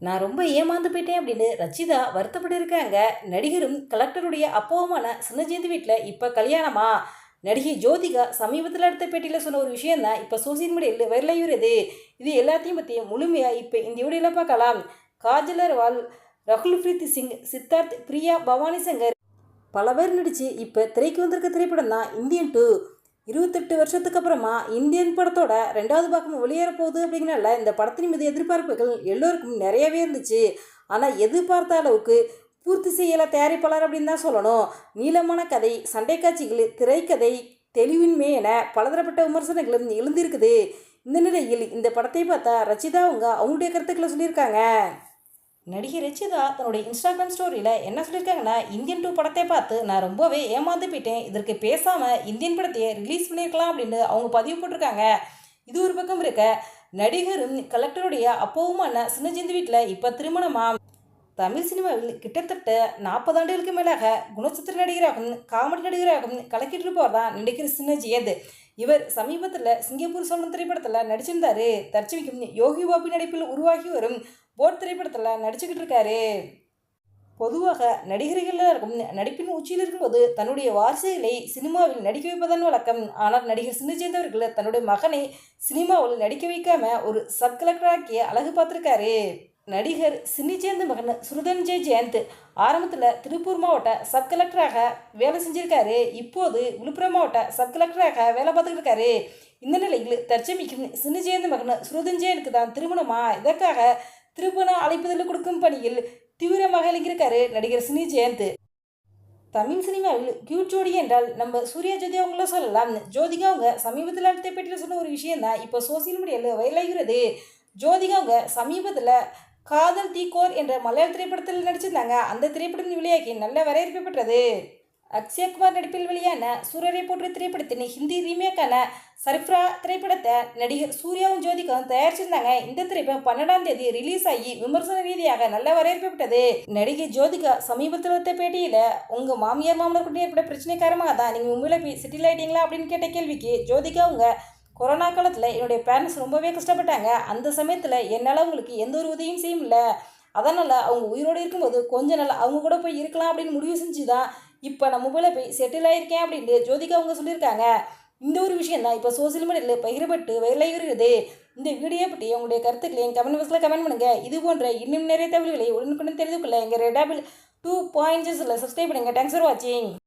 நான் ரொம்ப ஏமாந்து போயிட்டேன் அப்படின்னு ரச்சிதா வருத்தப்பட்டு இருக்காங்க. நடிகரும் கலெக்டருடைய அப்பாவுமான சின்னஜெயந்தி வீட்டில் இப்போ கல்யாணமா? நடிகை ஜோதிகா சமீபத்தில் எடுத்த பேட்டியில் சொன்ன ஒரு விஷயம் தான் இப்போ சோசியல் மீடியாவில் வைரலாகிறது. இது எல்லாத்தையும் பற்றி முழுமையாக இப்போ இந்த வீடியோவில் பார்க்கலாம். காஜல் அகர்வால், ரகுல் பிரீத் சிங், சித்தார்த், பிரியா பவானி சங்கர் பல பேர் நடித்து இப்போ திரைக்கு வந்திருக்க திரைப்படம் தான் இந்தியன் 2. 28 வருஷத்துக்கு அப்புறமா இந்தியன் படத்தோட 2வது பாகம் வெளியேற போகுது. அப்படிங்கிறனால இந்த படத்தின் மீது எதிர்பார்ப்புகள் எல்லோருக்கும் நிறையவே இருந்துச்சு. ஆனால் எதிர்பார்த்த அளவுக்கு பூர்த்தி செய்யலை தயாரிப்பாளர் அப்படின்னு தான் சொல்லணும். நீளமான கதை, சண்டை காட்சிகள், திரைக்கதை தெளிவின்மை என பலதரப்பட்ட விமர்சனங்களும் எழுந்திருக்குது. இந்த நிலையில் இந்த படத்தை பார்த்தா ரச்சிதா அவங்களுடைய கருத்துக்களை சொல்லியிருக்காங்க. நடிகை ரச்சிதா தன்னுடைய இன்ஸ்டாகிராம் ஸ்டோரியில் என்ன சொல்லியிருக்காங்கன்னா, இந்தியன் 2 படத்தை பார்த்து நான் ரொம்பவே ஏமாந்து போயிட்டேன். இதற்கு பேசாமல் இந்தியன் படத்தையே ரிலீஸ் பண்ணியிருக்கலாம் அப்படின்னு அவங்க பதிவு போட்டிருக்காங்க. இது ஒரு பக்கம் இருக்க, நடிகரும் கலெக்டருடைய அப்பாவுமான சின்னஜெயந்தி வீட்டில் இப்போ திருமணமா? தமிழ் சினிமாவில் கிட்டத்தட்ட 40 ஆண்டுகளுக்கு மேலாக குணச்சித்திர நடிகராகவும் காமெடி நடிகராகவும் கலக்கிட்டு இருப்பவர் தான் நடிகர் சின்னஜெயந்த். இவர் சமீபத்தில் சிங்கப்பூர் சோழன் திரைப்படத்தில் நடிச்சிருந்தாரு. தற்சமயம் யோகி பாபு நடிப்பில் உருவாகி வரும் போட் திரைப்படத்தில் நடிச்சுக்கிட்டு இருக்காரு. பொதுவாக நடிகர்கள் எல்லாருக்கும் நடிப்பின் உச்சியில் இருக்கும்போது தன்னுடைய வாரிசுகளை சினிமாவில் நடிக்க வைப்பதன் வழக்கம். ஆனால் நடிகர் சின்னஜெயந்த் அவர்கள் தன்னுடைய மகனை சினிமாவில் நடிக்க வைக்காம ஒரு சப் கலெக்டராக்கி அழகு பார்த்துருக்காரு. நடிகர் சின்னிஜெயந்த் மகன் சுருதன்ஜய் ஜெயந்த் ஆரம்பத்தில் திருப்பூர் மாவட்ட சப் கலெக்டராக வேலை செஞ்சிருக்காரு. இப்போது விழுப்புரம் மாவட்ட சப் கலெக்டராக வேலை பார்த்துக்கிட்டு இருக்காரு. இந்த நிலையில் தற்சமிக்கும் சின்னிஜெயந்த் மகன் சுருதன்ஜயனுக்கு தான் திருமணமா? இதற்காக திருப்பண அழைப்புதல் கொடுக்கும் பணியில் தீவிரமாக இறங்கியிருக்காரு நடிகர் சின்னிஜெயந்த். தமிழ் சினிமாவில் கியூட் ஜோடி என்றால் நம்ம சூர்யா ஜோதி அவங்கள சொல்லலாம். ஜோதிகா அவங்க சமீபத்தில் அடுத்த பேட்டியில் சொன்ன ஒரு விஷயம் தான் இப்போ சோசியல் மீடியாவில் வைரலாகிறது. ஜோதிகா அவங்க சமீபத்தில் காதல் தீக்கோர் என்ற மலையாள திரைப்படத்தில் நடிச்சிருந்தாங்க. அந்த திரைப்படம் வெளியாகி நல்ல வரவேற்பு பெற்றது. அக்ஷய்குமார் நடிப்பில் வெளியான சூரரை போற்று திரைப்படத்தின் ஹிந்தி ரீமேக்கான சர்ஃப்ரா திரைப்படத்தை நடிகர் சூர்யாவும் ஜோதிகாவும் தயாரிச்சிருந்தாங்க. இந்த திரைப்படம் 12ஆம் தேதி ரிலீஸ் ஆகி விமர்சன ரீதியாக நல்ல வரவேற்பு பெற்றது. நடிகை ஜோதிகா சமீபத்தில் எடுத்த பேட்டியில், உங்கள் மாமியார் மாமனார் கூட ஏற்பட்ட பிரச்சனை காரணமாக தான் நீங்கள் மும்பையில் போய் செட்டில் ஆகிட்டீங்களா அப்படின்னு கேட்ட கேள்விக்கு ஜோதிகா கொரோனா காலத்தில் என்னுடைய பேரண்ட்ஸ் ரொம்பவே கஷ்டப்பட்டாங்க. அந்த சமயத்தில் என்னால் அவங்களுக்கு எந்த ஒரு உதவியும் செய்ய முடியல. அதனால் அவங்க உயிரோடு இருக்கும்போது கொஞ்ச நாள் அவங்க கூட போய் இருக்கலாம் அப்படின்னு முடிவு செஞ்சு தான் இப்போ நான் மொபைலில் போய் செட்டில் ஆகியிருக்கேன் அப்படின்ட்டு ஜோதிகா சொல்லியிருக்காங்க. இந்த ஒரு விஷயம் தான் இப்போ சோசியல் மீடியாவில் பகிரப்பட்டு வைரலாகி வருகிறது. இந்த வீடியோ பற்றி உங்களுடைய கருத்துக்களை என் கமெண்ட் பாக்ஸில் கமெண்ட் பண்ணுங்கள். இது போன்ற இன்னும் நிறைய தகவல்களை உடனுக்குடன் தெரிந்து கொள்ள எங்கள் ரெடாபிள் 2.0 சப்ஸ்கிரைப் பண்ணுங்கள். தேங்க்ஸ் ஃபார் வாட்சிங்.